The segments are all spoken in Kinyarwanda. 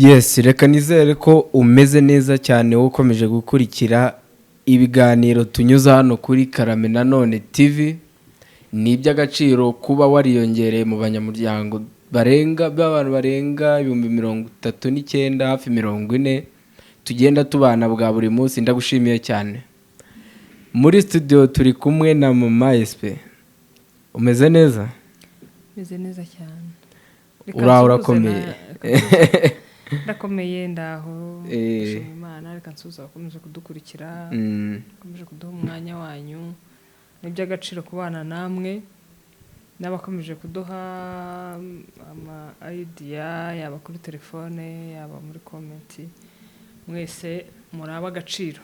Yes, reka nizere ko umeze neza cyane wowe ukomeje gukurikira ibiganiro tunyuza hano kuri Karame Nanone TV. Ni iby'agaciro kuba wariyongereye mu banyamuryango b'abantu barenga 39,000 hafi 40 tugenda tubana bwa buri munsi. Ndagushimiye cyane. Muri studio turi kumwe na Mama SP. Umeze neza? Meze neza cyane. Urakomeye. Ndakomeye ndaho. Ndashima Imana, reka nsuza bakomeje kudukurikira. Bakomeje kuduha umwanya wanyu. Ni iby'agaciro kubana namwe. N'abakomeje kuduha ama idea yaba kuri telefone yaba muri comment. Mwese muri ab'agaciro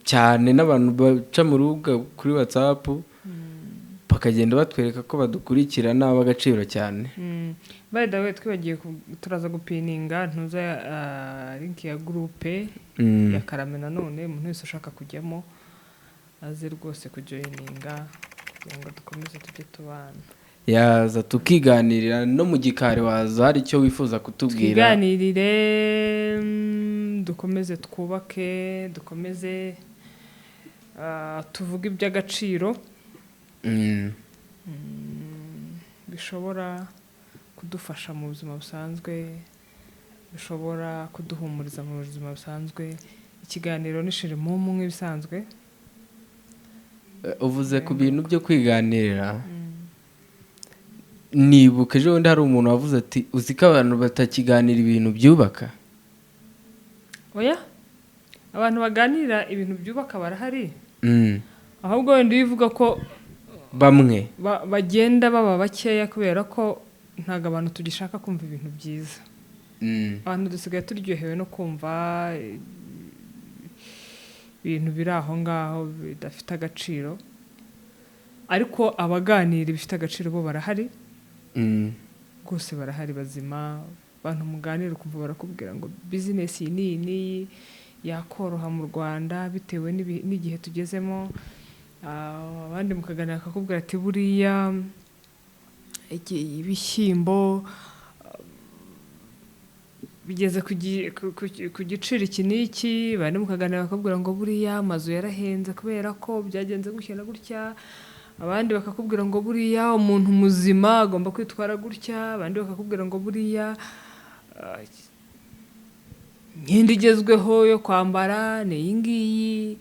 cyane, n'abantu baca mu rubuga kuri WhatsApp bakagenda batwereka ko badukurikira n'ab'agaciro cyane. By the way, twibagiye turaza gupininga ntuza link ya groupe ya Karame Nanone. Umuntu wese ushaka kujyamo aze rwose kujoininga kugira ngo dukomeze tujye tubana. Yaza tukiganirira no mu gikari, waza hari icyo wifuza kutubwira. Tuganirire, dukomeze twubake, dukomeze tuvuge iby'agaciro bishobora kudufasha mu buzima busanzwe, bishobora kuduhumuriza mu buzima busanzwe. Ikiganiro nishire mu mwe bisanzwe. Uvuze ku bintu byo kwiganirira, nibuka ejo bundi hari umuntu wavuze ati uzi ko abantu batakiganira ibintu byubaka. Oya, abantu baganira ibintu byubaka barahari. Ahubwo wenda bivuga ko bamwe bagenda baba bakeya kubera ko ntago abantu tugishaka kumva ibintu byiza. Abantu dusigaye turyohewe no kumva ibintu biri aho ngaho bidafite agaciro, ariko abaganira bifite agaciro bo barahari. Rwose barahari bazima. Abantu muganira ukumva barakubwira ngo business iyi ni yakoroha mu Rwanda bitewe n'igihe tugezemo. Abandi mukaganira akakubwira ati buriya ibishyimbo bigeze ku giciro iki n'iki. Bandi mukaganira bakakubwira ngo buriya amazu yarahenze kubera ko byagenze gutya na gutya. Abandi bakakubwira ngo buriya umuntu muzima agomba kwitwara gutya. Abandi bakakubwira ngo buriya imyenda igezweho yo kwambara ni iyi ngiyi.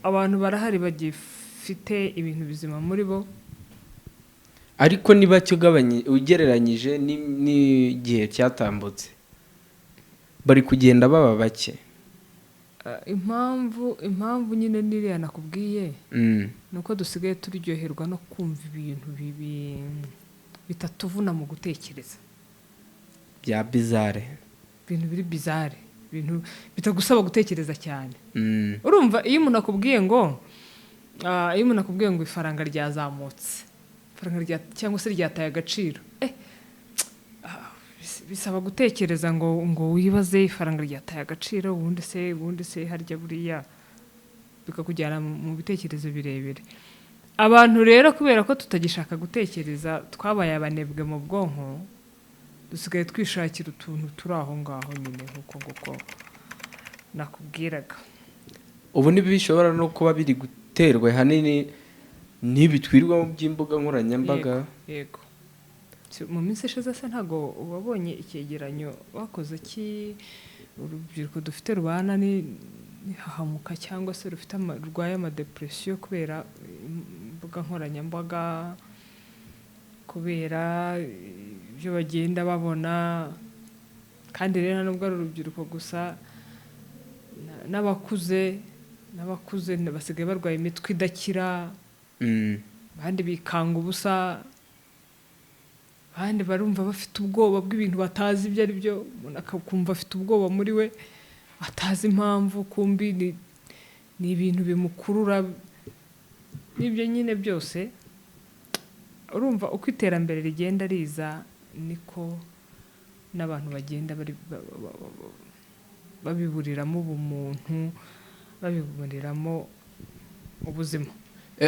Abantu barahari bagifite ibintu bizima muri bo, ariko niba ugereranyije n'igihe cyatambutse bari kugenda baba bake. Impamvu nyine niriya nakubwiye nuko dusigaye turyoherwa no kumva ibintu bitatuvuna mu gutekereza, bya bizarre, ibintu biri bizarre, ibintu bitagusaba gutekereza cyane. Urumva iyo umuntu akubwiye ngo ifaranga ryazamutse, ifaranga cyangwa se ryataye agaciro, bisaba gutekereza ngo wibaze ifaranga ryataye agaciro, ubundi se harya buriya, bikakujyana mu bitekerezo birebire. Abantu rero kubera ko tutagishaka gutekereza, twabaye abanebwe mu bwonko, dusigaye twishakira utuntu turi aho ngaho nyine nk'uko nakubwiraga. Ubu bishobora no kuba biri guterwa hanini n'ibitwirwa mu by'imbuga nkoranyambaga. Yego. Mu minsi ishize se ntago wabonye icyegeranyo wakoze urubyiruko dufite rubana nihahamuka cyangwa se rurwaye amadepresiyo kubera imbuga nkoranyambaga, kubera ibyo bagenda babona. Kandi rero nubwo ari urubyiruko gusa, n'abakuze basigaye barwaye imitwe idakira. Abandi bikanga ubusa, abandi barumva bafite ubwoba bw'ibintu batazi ibyo ari byo. Umuntu akakumva afite ubwoba muri we atazi impamvu, kumbi ni ibintu bimukurura. N'ibyo nyine byose, urumva uko iterambere rigenda riza niko n'abantu bagenda babiburiramo ubumuntu, babiburiramo ubuzima.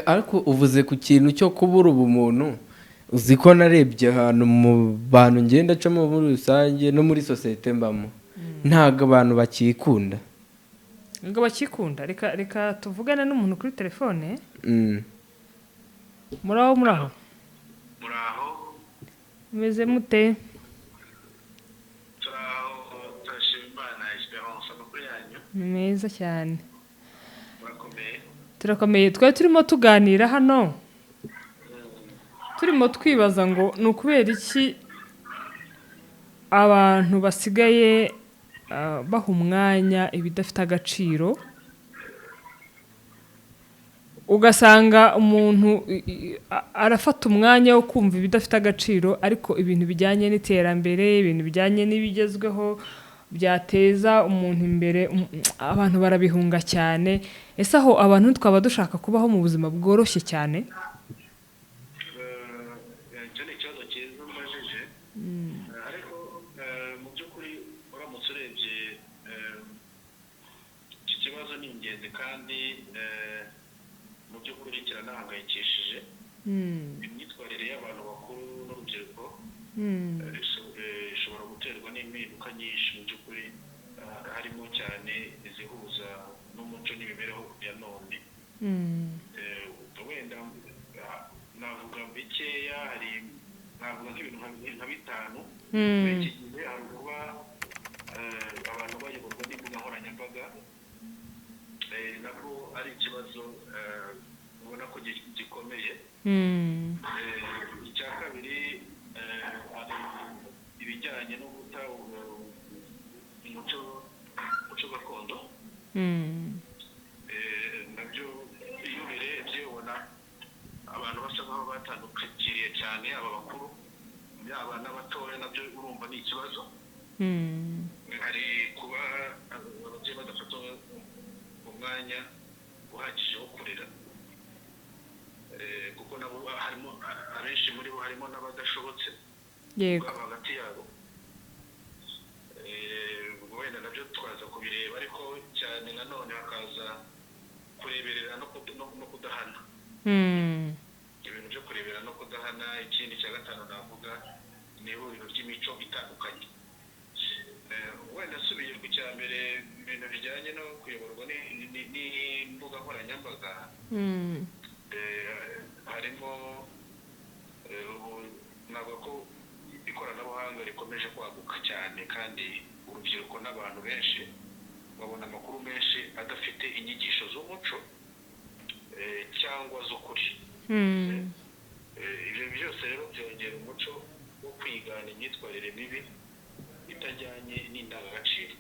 Ariko uvuze ku kintu cyo kubura ubumuntu, uzi ko narebye ahantu mu bantu ngenda acamo muri rusange no muri sosiyete mbamo ntabwo abantu bakikunda. ngo bakikunda. Reka tuvugane n'umuntu kuri telefone. Muraho muraho meze mute? turashima Imana. Esperance amakuru yanyu ni meza cyane. murakomeye? Turakomeye. Twari turimo tuganira hano turimo twibaza ngo ni ukubera iki abantu basigaye baha umwanya ibidafite agaciro, ugasanga umuntu arafata umwanya wo kumva ibidafite agaciro, ariko ibintu bijyanye n'iterambere, ibintu bijyanye n'ibigezweho byateza umuntu imbere, abantu barabihunga cyane. Ese aho abantu twaba dushaka kubaho mu buzima bworoshye cyane? icyo ni ikibazo cyiza mbajije, ariko mu by'ukuri uramutse urebye iki kibazo ni ingenzi kandi mu by'ukuri kiranahangayikishije. Imyitwarire y'abantu bakuru n'urubyiruko ishobora guterwa n'impinduka nyinshi mu by'ukuri, harimo cyane izihuza n'umuco n'imibereho ya none. Wenda navuga bikeya, navuga nk'ibintu nka bitanu. Iki gihe hari kuba abantu bayoborwa n'imbuga nkoranyambaga, nabwo ari ikibazo ubona ko gikomeye. Icya kabiri, hari ibijyanye no guta umuco gakondo. Nabyo iyo ubirebye ubona abantu basa nkaho batandukiriye cyane, aba bakuru yaba n'abatoya, nabyo urumva ni ikibazo. Hari kuba ababyeyi badafata umwanya uhagije wo kurera, kuko nabo harimo abenshi muri bo harimo n'abadashobotse hagati yabo. Wenda nabyo twaza kubireba, ariko cyane nanone hakaza kureberera no kudahana. Ibintu byo kurebera no kudahana. Ikindi cya gatanu navuga ni ihuriro ry'imico itandukanye. Wenda asubiye ku cya mbere, ibintu bijyanye no kuyoborwa n'imbuga nkoranyambaga, harimo navuga ko ikoranabuhanga rikomeje kwaguka cyane, kandi urubyiruko n'abantu benshi babona amakuru menshi adafite inyigisho z'umuco cyangwa z'ukuri. Ibyo byose rero byongera umuco wo kwigana imyitwarire mibi itajyanye n'indangagaciro.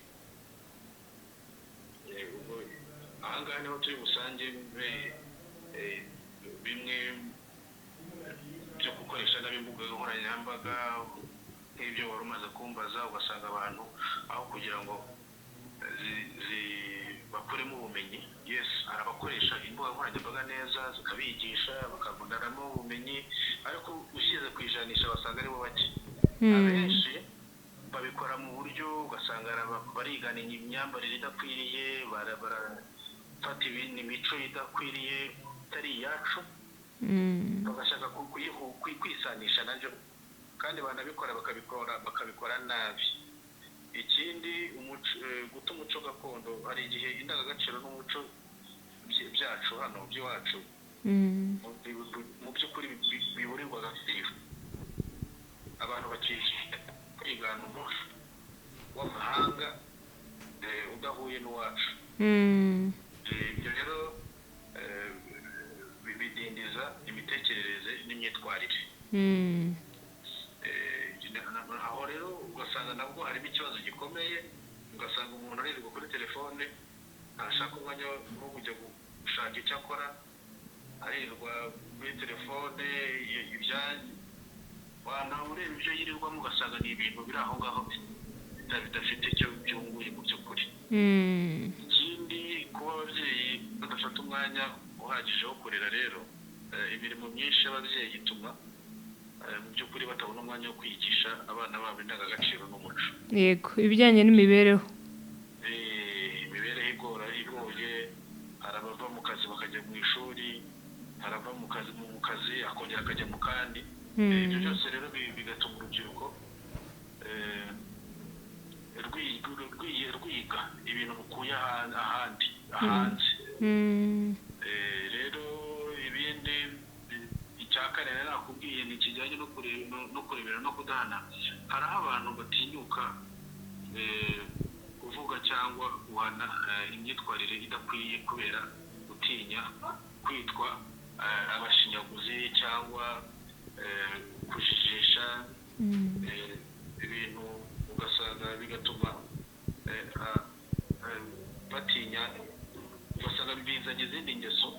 Ahangaha niho turi busange bimwe byo gukoresha n'imbuga nkoranyambaga nk'ibyo wari umaze kumbaza. Ugasanga abantu aho kugira ngo bakuremo ubumenyi, hari abakoresha imbuga nkoranyambaga neza zikabigisha bakavunanamo ubumenyi, ariko ushyize ku ijanisha basanga aribo bake. Abenshi babikora mu buryo ugasanga barigana imyambarire idakwiriye, barafata imico idakwiriye itari iyacu, bagashaka kwisanisha nabyo, kandi banabikora bakabikora nabi. Ikindi, guta umuco gakondo. Hari igihe indangagaciro n'umuco byacu hano by'iwacu mu by'ukuri biburirwa agaciro. Abantu kwigana umuco w'amahanga udahuye n'uwacu. Ibyo rero bidindiza imitekerereze n'imyitwarire. Aho rero ugasanga nabwo harimo ikibazo gikomeye. Ugasanga umuntu aririrwa kuri telefone, ntashaka umwanya wo kujya gushaka icyo akora, aririrwa kuri telefone. Ureba ibyo yirirwamo ugasanga ni ibintu biri aho ngaho bidafite icyo byunguye mu by'ukuri. Ikindi, kuba ababyeyi badafata umwanya uhagije wo kurera rero, imirimo myinshi y'ababyeyi ituma mu by'ukuri batabona umwanya wo kwigisha abana babo indangagaciro n'umuco. Yego, ibijyanye n'imibereho. Imibereho igoye. Hari abava mu kazi bakajya mu ishuri, hari abava mu kazi akongera akajya mu kandi. ibyo byose rero bigatuma urubyiruko rwiga ibintu bukuye hanze rero ibindi icya kane nakubwiye ni ikijyanye no kurebera no kudahana. hari aho abantu batinyuka kuvuga cyangwa guhana imyitwarire idakwiye kubera gutinya kwitwa abashinyaguzi cyangwa kujijisha ibintu, ugasanga bigatuma batinya, ugasanga bizanye izindi ngeso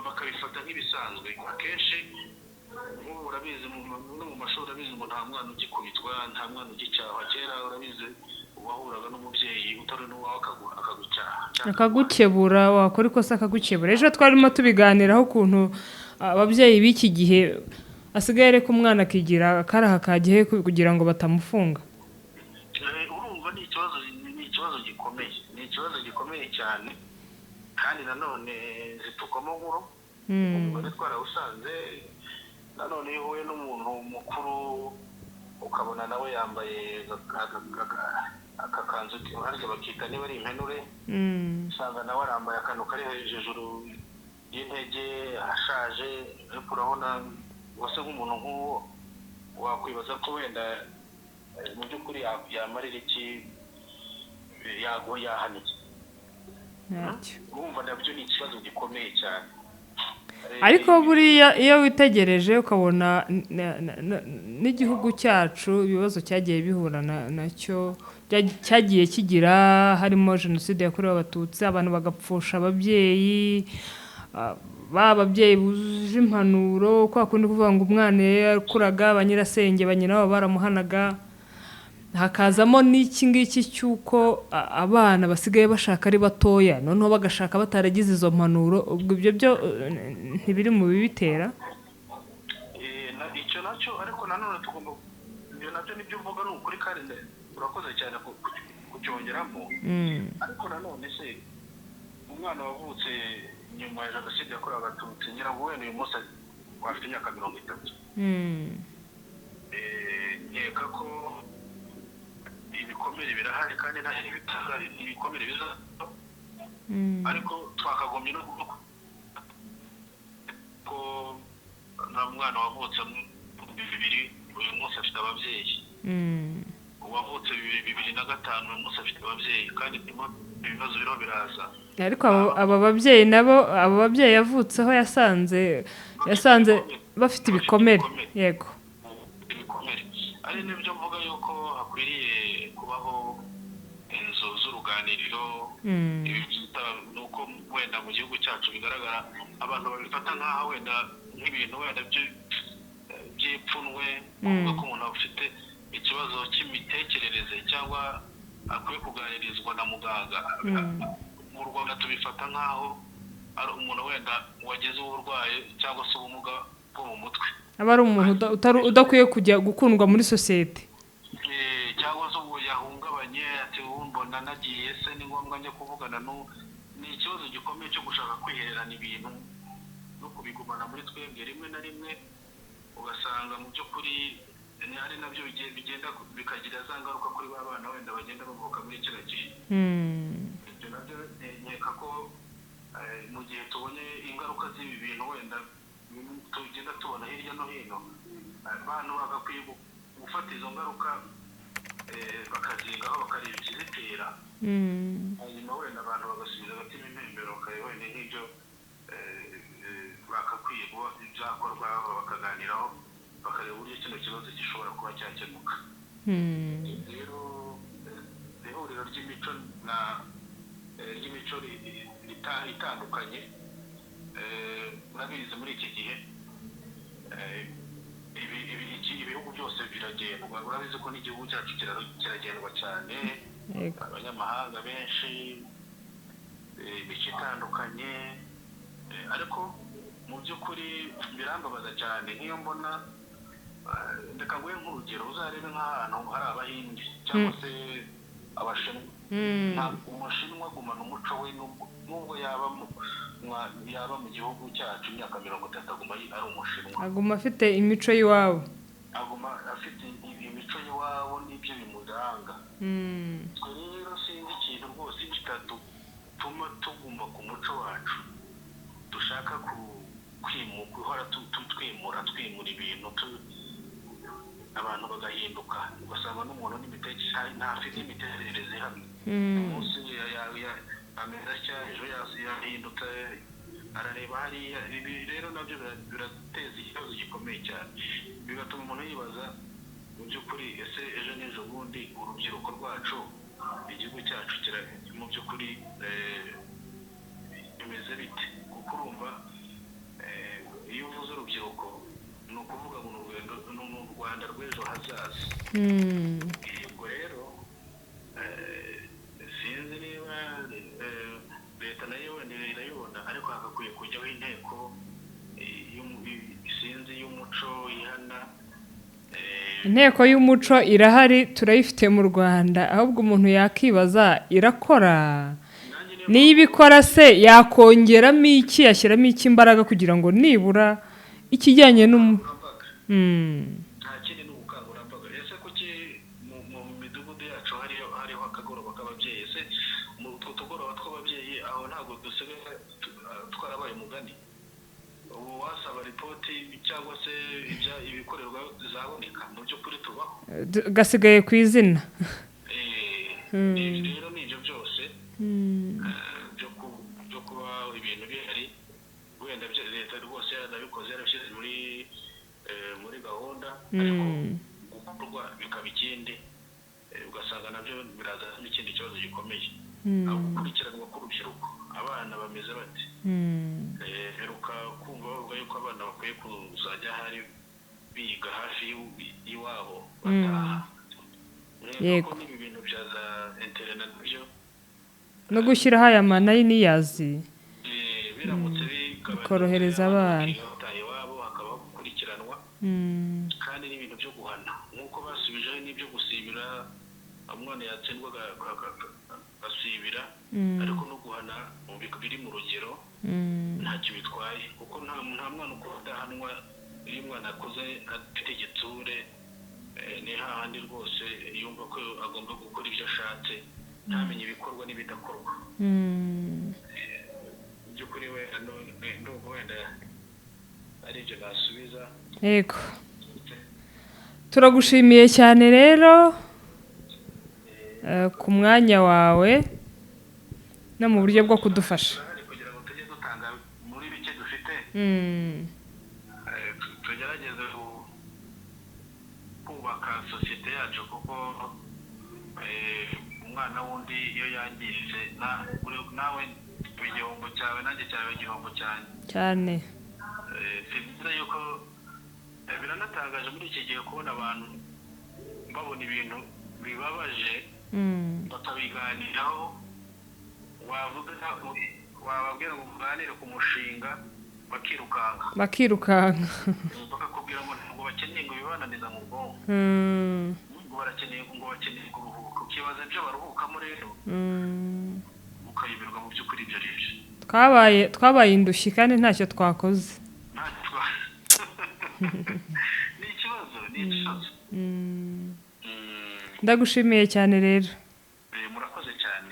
bakabifata nk'ibisanzwe. akenshi nk'ubu urabizi no mu mashuri urabizi ngo nta mwana ugikubitwa, nta mwana ugicyahwa. kera urabizi wahuraga n'umubyeyi utari n'uwawe akagucyaha akagukebura, wakora ikosa akagukebura. ejo twarimo tubiganiraho ukuntu ababyeyi b'iki gihe asigaye reka umwana akigira akaraha kagiye kugira ngo batamufunga. urumva ni ikibazo gikomeye, ni ikibazo gikomeye cyane, kandi nanone zitukamo nkuru umugore twarawusanze. nanone iyo uhuye n'umuntu mukuru ukabona nawe yambaye akakanzu harya bakita niba ari impenure, usanga nawe arambaye akantu kari hejuru y'intege, ashaje. ariko urabona wase nk'umuntu nk'uwo wakwibaza ko wenda mu by'ukuri yamarira iki, yahanike. urumva nabyo ni ikibazo gikomeye cyane. ariko buriya iyo witegereje ukabona n'igihugu cyacu ibibazo cyagiye bihura nacyo, cyagiye kigira, harimo jenoside yakorewe abatutsi, abantu bagapfusha ababyeyi, ababyeyi buje impanuro, kwa kundi kuvuga ngo umwana yakuraga ba nyirasenge ba nyina babo baramuhanaga. hakazamo n'iki ngiki cy'uko abana basigaye bashaka ari batoya, noneho bagashaka bataragize izo mpanuro. ubwo ibyo byo ntibiri mu bibitera icyo nacyo. ariko nanone tugomba, ibyo nabyo nibyo mvuga ni ukuri, kandi urakoze cyane kucyongeramo. ariko nanone se umwana wavutse nyuma ya jenoside yakorewe abatutsi, ngira ngo wenda uyu munsi afite imyaka 30. nkeka ko ibikomere birahari kandi nta ibikomere biza, ariko twakagombye no kuvuga ko nta mwana wavutse mu 2000 uyu munsi afite ababyeyi, uwavutse 2005 uyu munsi afite ababyeyi, kandi ibibazo biriho biraza. ariko aba babyeyi nabo, aba babyeyi yavutseho yasanze bafite ibikomere. yego, ibikomere. ari nibyo mvuga yuko hakwiriye kubaho inzu z'uruganiriro. nuko wenda mu gihugu cyacu bigaragara abantu babifata nk'aho wenda nk'ibintu wenda by'ipfunwe, kuvuga ko umuntu afite ikibazo cy'imitekerereze cyangwa akwiye kuganirizwa na muganga. mu Rwanda tubifata nk'aho ari umuntu wenda wagize uburwayi cyangwa se ubumuga bwo mu mutwe, aba ari umuntu udakwiye kujya gukundwa muri sosiyete, cyangwa se ubu yahungabanye ati mbona nagiye se ni ngombwa njye kuvugana. ni ikibazo gikomeye cyo gushaka kwihererana ibintu no kubigumana muri twebwe. rimwe na rimwe ugasanga mu by'ukuri ari nabyo bigenda bikagira za ngaruka kuri ba bana wenda bagenda bavuka muri kino gihe. ibyo nabyo nkeka ko mu gihe tubonye ingaruka z'ibi bintu wenda tugenda tubona hirya no hino, abantu bagakwiye gufata izo ngaruka bakazigaho, bakareba ikizitera, hanyuma wenda abantu bagasubiza agatima impembero, bakareba wenda nk'ibyo bakakwiye kuba byakorwa, bakaganiraho, bakareba uburyo kino kibazo gishobora kuba cyakemuka. rero ihuriro ry'imico itandukanye, murabizi muri iki gihe ibihugu byose biragendwa. urabizi ko n'igihugu cyacu kiragendwa cyane, abanyamahanga benshi, imico itandukanye. ariko mu by'ukuri birambabaza cyane nk'iyo mbona, reka nguhe nk'urugero, uzarebe nk'ahantu hari abahindi cyangwa se abashinwa, ntabwo umushinwa agumana umuco we nubwo yaba mu gihugu cyacu imyaka 30 aguma ari umushinwa, aguma afite imico y'iwabo, aguma afite imico y'iwabo n'ibyo bimuranga. twe rero sinzi ikintu rwose kitatuma tuguma ku muco wacu, dushaka guhora twimura ibintu abantu bagahinduka, ugasanga n'umuntu ntafite imitekerereze hamwe. umunsi ameza cyane ejo yahindutse arareba hariya. Ibi rero nabyo birateza ikibazo gikomeye cyane, bigatuma umuntu yibaza mu by'ukuri ese ejo n'ejo bundi urubyiruko rwacu, igihugu cyacu mu by'ukuri bimeze bite? Kuko urumva iyo uvuze urubyiruko ni ukuvuga ngo ni u Rwanda rw'ejo hazaza. ubwo rero sinzi niba leta nayo irayibona, ariko hagakwiye kujyaho inteko sinzi y'umuco ihana. inteko y'umuco irahari, turayifite mu Rwanda, ahubwo umuntu yakibaza irakora, niba ikora se yakongeramo iki, yashyiramo iki imbaraga kugira ngo nibura ikijyanye nta kindi ni ubukangurambaga. ese kuki mu midugudu yacu hariho akagoroba k'ababyeyi? ese mu tugoroba tw'ababyeyi aho ntabwo dusigaye twarabaye umugani? ubu wasaba ripoti cyangwa se ibikorerwa zaboneka mu by'ukuri tubaho, gasigaye ku izina. rero n'ibyo byose byo kuba ibintu bihari, wenda leta rwose yarabikoze, yarabishyize muri gahunda, ariko gukorwa bikaba ikindi, ugasanga nabyo birazana n'ikindi kibazo gikomeye. aho gukurikiranwa k'urubyiruko, abana bameze bate? heruka kumva bavuga yuko abana bakwiye kuzajya hari biga hafi y'iwabo bataha. Yego, n'ibi bintu bya za internet nabyo no gushyiraho aya manayiniyazi biramutse bikorohereza abana, bataha iwabo hakaba gukurikiranwa, kandi n'ibintu byo guhana nk'uko basubijeho n'ibyo gusibira, umwana yatsindwa agasibira, ariko no guhana biri mu rugero ntacyo bitwaye, kuko nta mwana uko adahanwa iyo umwana akoze afite igitsure, ni hahandi rwose yumva ko agomba gukora ibyo ashatse, ntamenye ibikorwa n'ibidakorwa. by'ukuri ndumva wenda ari ibyo nasubiza. yego, turagushimiye cyane rero ku mwanya wawe no mu buryo bwo kudufasha, kugira ngo tujye dutanga muri bike dufite, tugerageze kubaka sosiyete yacu, kuko umwana wundi iyo yangiritse nawe igihombo cyawe, nanjye cyawe igihombo cyane. Si byiza yuko biranatangaje muri iki gihe kubona abantu babona ibintu bibabaje bakabiganiraho, wababwira ngo muganire ku mushinga bakirukanka bakakubwira ngo bakeneye ngo bibananiza mu bwonko, ngo bakeneye kuruhuka, ukibaza ibyo baruhukamo rero ukayoberwa mu by'ukuri ibyo ari byo. twabaye indushyi kandi ntacyo twakoze. ni ikibazo. ndagushimiye cyane rero. murakoze cyane.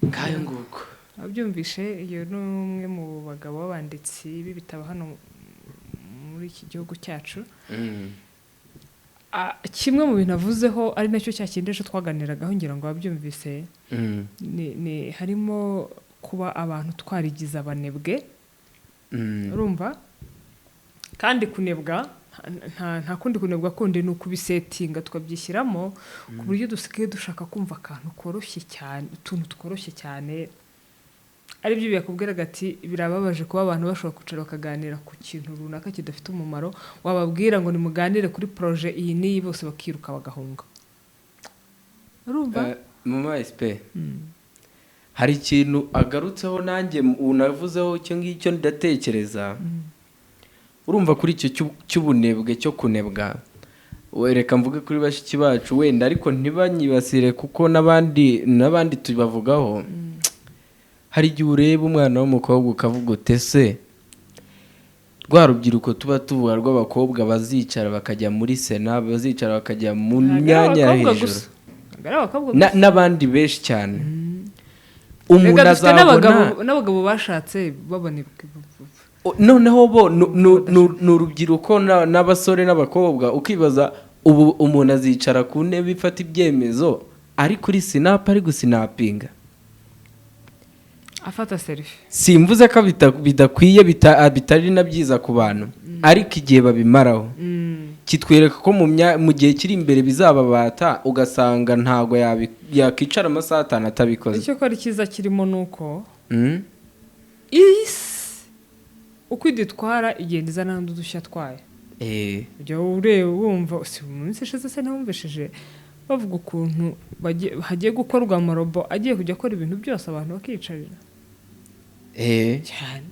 ngayo nguko wabyumvishe, iyo ni umwe mu bagabo b'abanditsi b'ibitabo hano muri iki gihugu cyacu. kimwe mu bintu avuzeho ari nacyo cya kindi ejo twaganiragaho, ngira ngo wabyumvise, harimo kuba abantu twarigize abanebwe, urumva, kandi kunebwa nta kundi kunebwa kundi ni ukubisetinga tukabyishyiramo ku buryo dusigaye dushaka kumva akantu koroshye cyane, utuntu tworoshye cyane, aribyo byakubwiraga ati birababaje kuba abantu bashobora kwicara bakaganira ku kintu runaka kidafite umumaro, wababwira ngo nimuganire kuri proje iyi n'iyi bose bakiruka bagahunga. urumva mama SP hari ikintu agarutseho, nanjye unavuzeho icyo ngicyo ndatekereza. urumva kuri icyo cy'ubunebwe cyo kunebwa, wereka mvuge kuri bashiki bacu wenda ariko ntibanyibasire kuko n'abandi tubavugaho. Hari igihe ureba umwana w'umukobwa ukavuga utese rwa rubyiruko tuba tuvuga rw'abakobwa bazicara bakajya muri sena, bazicara bakajya mu myanya ya hejuru n'abandi benshi cyane. Umuntu azabona n'abagabo bashatse babona noneho bo ni urubyiruko n'abasore n'abakobwa, ukibaza ubu umuntu azicara ku ntebe ifata ibyemezo ari kuri sinapu ari gusinapinga afata selfie. Simvuze ko bidakwiye bitari na byiza ku bantu, ariko igihe babimaraho kitwereka ko mu gihe kiri imbere bizababata, ugasanga ntago yakicara amasaha 5 atabikoze. Icyo kora cyiza kirimo nuko isi uko idutwara igenda izana n'udushya twaye. Ujya ureba wumva si umunsi ishize se ntumvishije bavuga ukuntu hagiye gukorwa amarobo agiye kujya akora ibintu byose abantu bakicarira. Cyane.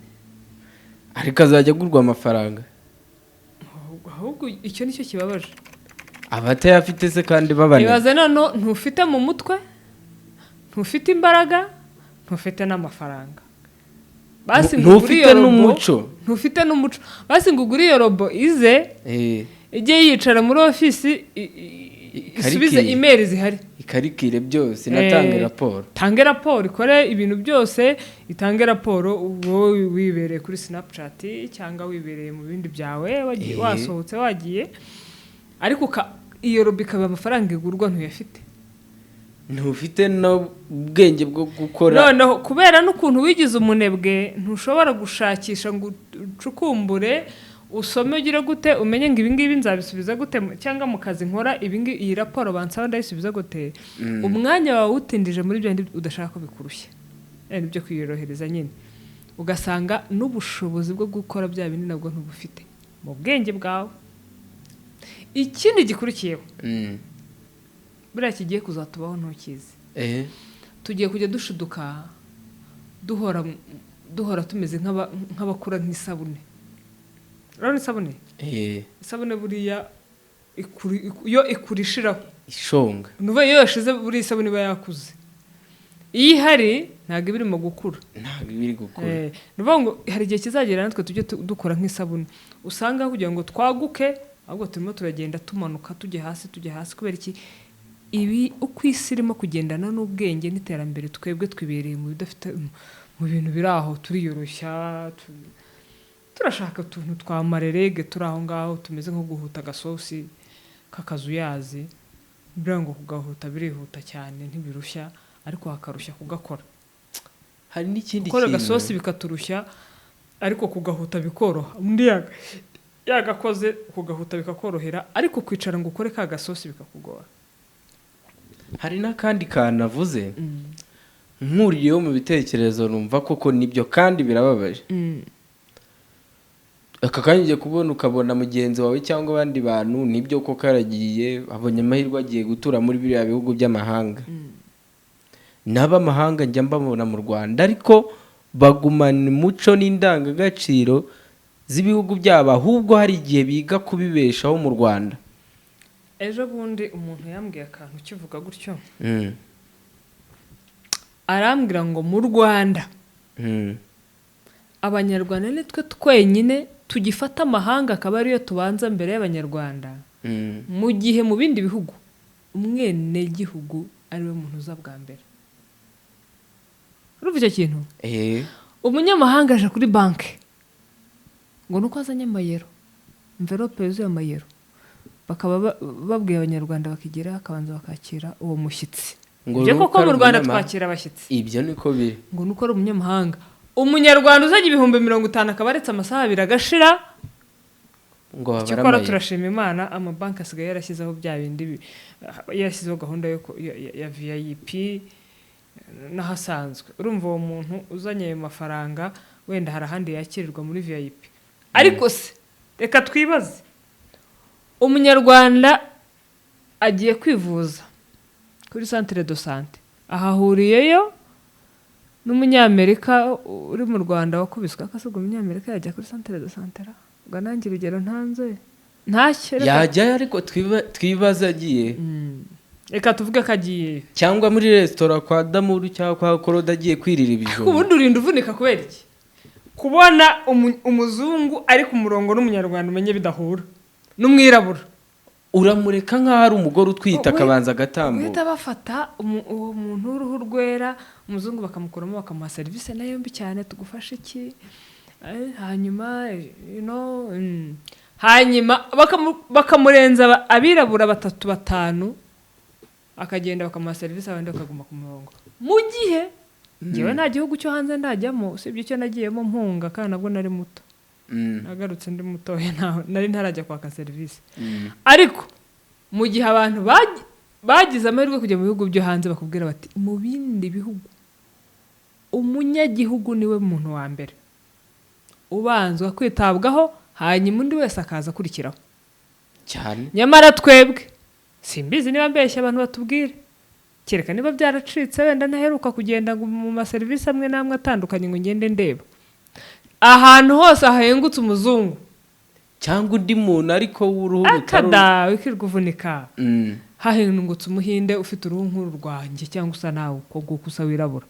Ariko azajya agurwa amafaranga. Ahubwo icyo nicyo kibabaje. Abatayafite se kandi babane. Ibaze nano ntufite mu mutwe, ntufite imbaraga, ntufite n'amafaranga. Basi ntufite n'umuco. Ntufite n'umuco. Basi nguguri iyo robo ize ijye yicara muri ofisi isubize email zihari. Ikarikire byose natange raporo. Tange raporo ikore ibintu byose, itange raporo ubwo wibereye kuri Snapchat cyangwa wibereye mu bindi byawe wasohotse wagiye. Ariko iyo robo ikaba amafaranga igurwa ntuyafite. Ntufite no bwenge bwo gukora. Noneho kubera n'ukuntu wigize umunebwe ntushobora gushakisha ngo ucukumbure usome ugira gute umenye ngo ibingibi nzabisubiza gute cyangwa mu kazi nkora iyi raporo bansaba ndayisubiza gute. Umwanya wawe utindije muri byo udashaka ko bikurushya. Nibyo kwiyorohereza nyine. Ugasanga n'ubushobozi bwo gukora bya bindi nabwo ntubufite mu bwenge bwawe. Ikindi gikurikiyeho buriya kigiye kuzatubaho ntukizi. Tugiye kujya dushuduka duhora tumeze nk'abakura nk'isabune. Urabona isabune? Isabune buriya iyo ikurishiraho ishonga. Nuva iyo yashize buriya isabune iba yakuze. Iyo ihari ntabwo ibirimo gukura. Ntabwo ibiri gukura. Nuvuga ngo hari igihe kizagera natwe tujye dukora nk'isabune. Usanga kugira ngo twaguke ahubwo turimo turagenda tumanuka tujye hasi kubera iki ibi uko isi irimo kugendana n'ubwenge n'iterambere twebwe twibereye mu bidafite mu bintu biraho turiyoroshya turashaka utuntu twa marerege turi aho ngaho tumeze nko guhuta agasosi k'akazuyazi bira ngo kugahuta birihuta cyane ntibirushya ariko hakarushya kugakora. Hari n'ikindi gukora agasosi bikaturushya ariko kugahuta bikoroha. Undi yagakoze kugahuta bikakorohera ariko kwicara ngo ukore ka gasosi bikakugora. Hari n'akandi kanavuze nkuriyeho mu bitekerezo numva koko nibyo kandi birababaje. Aka kanyiye kubona ukabona mugenzi wawe cyangwa abandi bantu nibyo ko karagiye abonye amahirwe agiye gutura muri biriya bihugu by'amahanga. N'abamahanga njya mbabona mu Rwanda ariko bagumana umuco n'indangagaciro z'ibihugu byabo ahubwo hari igihe biga kubibeshaho mu Rwanda. Ejo bundi umuntu yambwiye akantu kivuga gutyo. Arambwira ngo mu Rwanda Abanyarwanda nitwe twenyine tugifata amahanga akaba ariyo tubanza mbere y'Abanyarwanda. Mu gihe mu bindi bihugu umwene gihugu ariwe muntu uza bwa mbere. Urumva icyo kintu? Umunyamahanga aje kuri banki ngo nuko azanye amayero, envelope yuzuye amayero, bakaba babwiye Abanyarwanda bakigira akabanza bakakira uwo mushyitsi. Ibyo koko mu Rwanda twakira abashyitsi. Ibyo niko biri. Ngo nuko ari umunyamahanga. Umunyarwanda uzanye 50,000 akabaretse amasaha 2 agashira ngo babara turashima Imana amabanki asigaye yarashyizeho bya bindi yashyizeho gahunda ya VIP nahasanzwe. Urumva uwo muntu uzanye ayo mafaranga wenda harahandi yakirirwa muri VIP. Ariko se reka twibaze umunyarwanda agiye kwivuza kuri centre de santé ahahuriyeyo n'umunyamerika uri mu Rwanda wakubiswe akasubwa umunyamerika yajya kuri centre de santé ubwo nanjye urugero ntanze ntacyo yajyayo ariko twibaza agiye reka tuvuge ko agiye cyangwa muri resitora kwa Damuru cyangwa kwa Korode agiye kwirira ibijumba. ubundi urinda uvunika kubera iki? Kubona umuzungu ari ku murongo n'umunyarwanda umenye bidahura n'umwirabura, uramureka nk'aho ari umugore utwita akabanza agatambuka. uhita bafata uwo muntu w'uruhu rwera, umuzungu bakamukuramo bakamuha serivisi nayo mbi cyane, tugufashe iki, hanyuma hanyuma bakamurenza abirabura 3-5, akagenda bakamuha serivisi abandi bakaguma ku murongo. Mu gihe ngewe nta gihugu cyo hanze ndajyamo, usibye icyo nagiyemo mpunga kandi nabwo nari muto, nagarutse ndi mutoya, nari ntarajya kwaka serivisi. Ariko mu gihe abantu bagize amahirwe kujya mu bihugu byo hanze, bakubwira bati mu bindi bihugu umunyagihugu niwe muntu wa mbere ubanzwa kwitabwaho, hanyuma undi wese akaza akurikiraho cyane. Nyamara twebwe simbizi niba mbeshya, abantu batubwire, kereka niba byaracitse wenda ntaheruka kugenda mu maserivisi amwe n'amwe atandukanye ngo ngende ndeba, ahantu hose hahengutse umuzungu cyangwa undi muntu ariko w'uruhu akada wikirguvunika, hahengutse umuhinde ufite uruhu nk'uru rwanjye cyangwa usa nawe uko guko usa wirabura,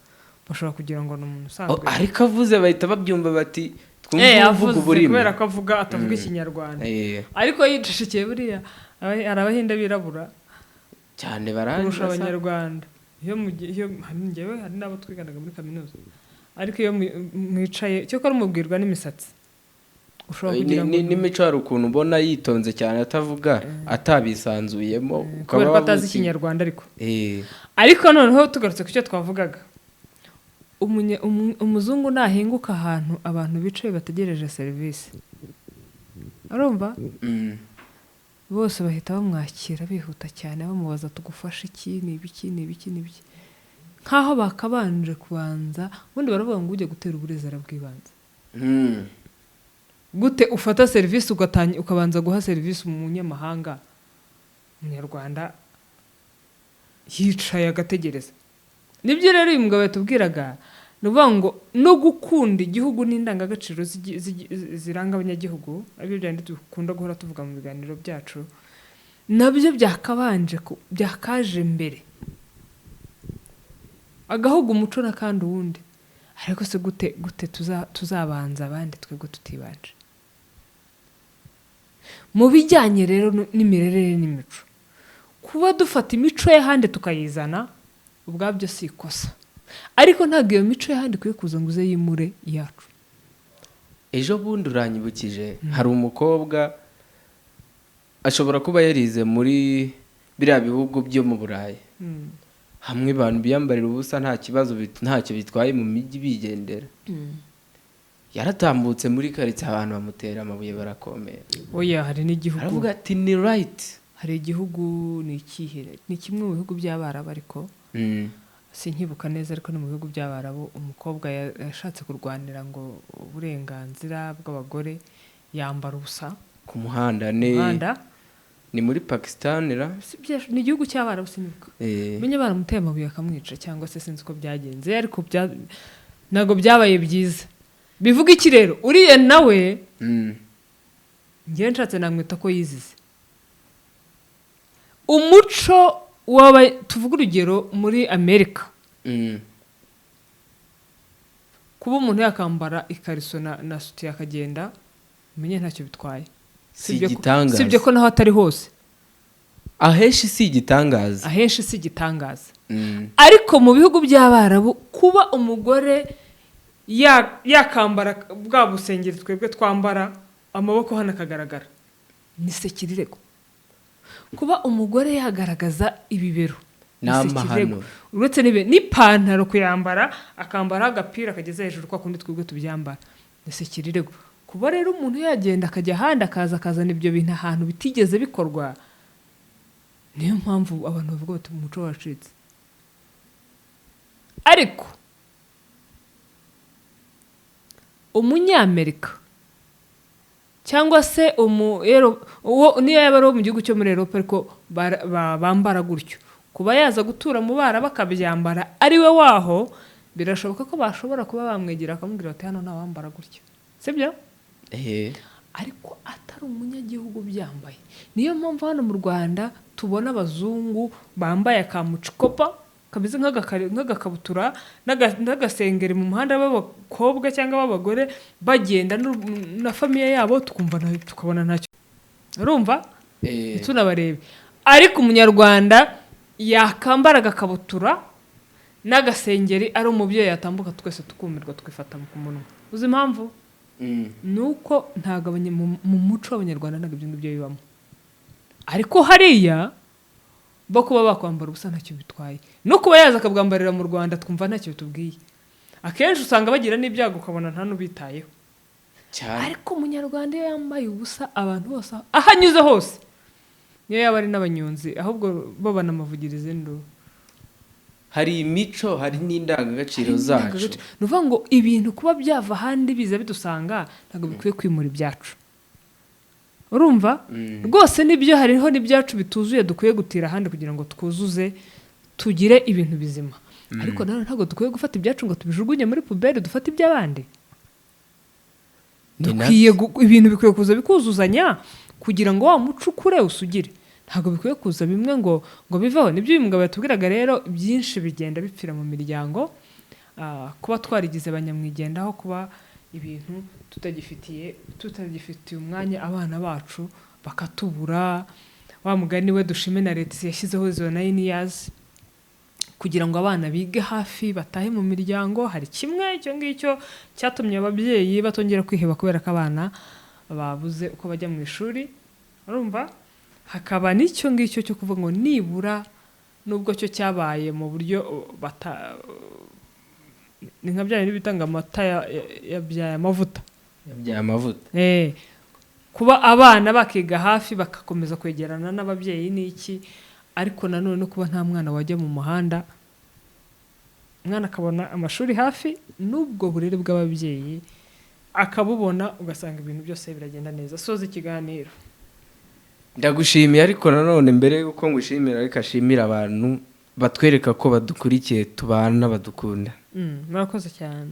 bashobora kugira ngo ni umuntu usanzwe. Ariko avuze bahita babyumva bati twumva uburimi, kubera ko avuga atavuga ikinyarwanda. Ariko yicishikeye buriya hari abahinde birabura cyane baranje kurusha abanyarwanda. Iyo njyewe hari n'abo twiganaga muri kaminuza, ariko iyo mwicaye cyo ko rumubwirwa n'imisatsi, ushobora kugira ngo n'imico hari ukuntu ubona yitonze cyane atavuga atabisanzuyemo, kubera ko atazi ikinyarwanda. Ariko noneho tugarutse ku cyo twavugaga, umuzungu nahinguka ahantu abantu bicaye bategereje serivisi, arumva bose bahita bamwakira bihuta cyane, bamubaza tugufashe iki, n'ibiki nk'aho bakabanje kubanza. Ubundi baravuga ngo ujye gutera uburezi arabwibanza. Gute ufata serivisi ukabanza guha serivisi umunyamahanga, umunyarwanda yicaye agategereza? Nibyo rero uyu mugabo yatubwiraga, nuvuga ngo no gukunda igihugu n'indangagaciro ziranga abanyagihugu, abyo byandi dukunda guhora tuvuga mu biganiro byacu, nabyo byakaje mbere, agahugu umuco na kandi uwundi. Ariko se gute tuzabanza abandi twebwe tutibanje? Mu bijyanye rero n'imirerere n'imico, kuba dufata imico y'ahandi tukayizana ubwabyo si ikosa, ariko ntabwo iyo mico y'ahandi kwiye kuza ngo uze yimure iyacu. Ejo bundi uranyibukije, hari umukobwa ashobora kuba yarize muri biriya bihugu byo mu Burayi, hamwe abantu biyambarira ubusa nta kibazo, ntacyo bitwaye mu mijyi bigendera. Yaratambutse muri karitsiye abantu bamutera amabuye barakomera. Oya, hari n'igihugu aravuga ati ni right, hari igihugu ni ikihe, ni kimwe mu bihugu by'Abarabu, ariko sinkibuka neza, ariko no mu bihugu by'Abarabu umukobwa yashatse kurwanira ngo uburenganzira bw'abagore, yambara ubusa ku muhanda. Ni muri Pakistan ni igihugu cy'Abarabu sinkibuka. Menye baramuteye amabuye akamwica, cyangwa se sinzi uko byagenze, ariko ntabwo byabaye byiza. Bivuga iki rero? Uriye nawe ngiye nshatse namwita ko yizize umuco tuvuga urugero muri Amerika, kuba umuntu yakambara ikariso na sutiye akagenda, umenye ntacyo bitwaye. Sibyo ko naho atari hose, ahenshi si igitangaza. Ariko mu bihugu by'Abarabu kuba umugore yakambara bwa busengeri twebwe twambara, amaboko hano akagaragara, ni sekirirego. Kuba umugore yagaragaza ibibero n'amahano, uretse n'ipantaro kuyambara, akambara agapira kageze hejuru kwa kundi twebwe tubyambara, ni sekirirego. Kuba rero umuntu yagenda akajya ahandi akazana ibyo bintu ahantu bitigeze bikorwa, niyo mpamvu abantu bavuga bati umuco wacitse. Ariko umunyamerika cyangwa se niyo yaba ari mu gihugu cyo muri Europe ariko bambara gutyo, kuba yaza gutura mu Barabu bakabyambara ari we waho, birashoboka ko bashobora kuba bamwegera akamubwira bati hano nta wambara gutyo, sibyo? ariko atari umunyagihugu byambaye. Niyo mpamvu hano mu Rwanda tubona abazungu bambaye akamucikopa kameze nk'agakabutura n'agasengeri mu muhanda b'abakobwa cyangwa b'abagore bagenda na famiye yabo, tukabona ntacyo urumva tunabarebe. Ariko umunyarwanda yakambara agakabutura n'agasengeri ari umubyeyi yatambuka twese tukumirwa twifata ku munwa. Uzi impamvu? Nuko ntago mu muco w'abanyarwanda ntago ibyo ngibyo bibamo. Ariko hariya bo kuba bakwambara ubusa ntacyo bitwaye, no kuba yaza akabwambarira mu Rwanda twumva ntacyo bitubwiye. Akenshi usanga bagira n'ibyago ukabona nta n'ubitayeho cyane. Ariko umunyarwanda iyo yambaye ubusa abantu bose ahanyuze hose, niyo yaba ari n'abanyonzi ahubwo bo banamuvugiriza induru. Hari imico, hari n'indangagaciro zacu. Nuvuga ngo ibintu kuba byava ahandi biza bidusanga ntabwo bikwiye kwimura ibyacu. Urumva? Rwose nibyo hariho n'ibyacu bituzuye dukwiye gutira ahandi kugira ngo twuzuze tugire ibintu bizima. Ariko ntabwo dukwiye gufata ibyacu ngo tubijugunye muri puberi dufate iby'abandi. Ibintu bikwiye kuza bikuzuzanya kugira ngo wa muco ukure usugire. Ntabwo bikwiye kuza bimwe ngo biveho. Nibyo uyu mugabo yatubwiraga rero, byinshi bigenda bipfira mu miryango, kuba twarigize abanyamwigendaho, kuba ibintu tutagifitiye umwanya abana bacu bakatubura. Wa mugani we dushime na leta yashyizeho izo 9 years kugira ngo abana bige hafi batahe mu miryango. Hari kimwe icyo ngicyo cyatumye ababyeyi batongera kwiheba kubera ko abana babuze uko bajya mu ishuri. Urumva? Hakaba n'icyo ngicyo cyo kuvuga ngo nibura nubwo cyo cyabaye mu buryo ni nka bya bintu bitanga amata yabyaye amavuta. Kuba abana bakiga hafi bakakomeza kwegerana n'ababyeyi n'iki, ariko nanone no kuba nta mwana wajya mu muhanda, umwana akabona amashuri hafi n'ubwo burere bw'ababyeyi akabubona, ugasanga ibintu byose biragenda neza. Soza ikiganiro. Ndagushimiye, ariko nanone mbere yuko ngushimira reka ashimira abantu batwereka ko badukurikiye, tubana badukunda. Murakoze cyane.